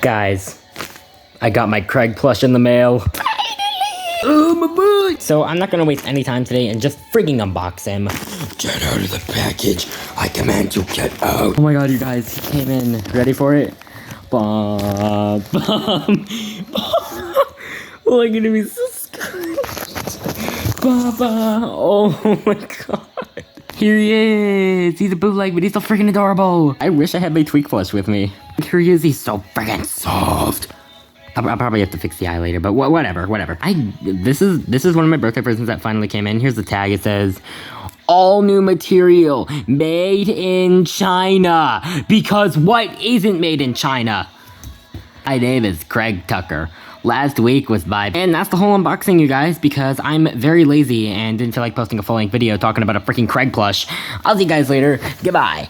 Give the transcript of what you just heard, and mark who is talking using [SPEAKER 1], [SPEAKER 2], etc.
[SPEAKER 1] Guys, I got my Craig plush in the mail. Finally! Oh my boy! So I'm not gonna waste any time today and just freaking unbox him.
[SPEAKER 2] Get out of the package. I command you get out.
[SPEAKER 1] Oh my god, you guys, he came in. Ready for it? Bum, bum, bum. Look at me, so scared. Baba. Oh my god. Here he is. He's a bootleg, but he's so freaking adorable. I wish I had my tweak plush with me. Here he is. He's so freaking soft. I'll probably have to fix the eye later, but whatever. This is one of my birthday presents that finally came in. Here's the tag. It says, all new material, made in China. Because what isn't made in China? My name is Craig Tucker. Last week was by, and that's the whole unboxing, you guys, because I'm very lazy and didn't feel like posting a full-length video talking about a freaking Craig plush. I'll see you guys later. Goodbye.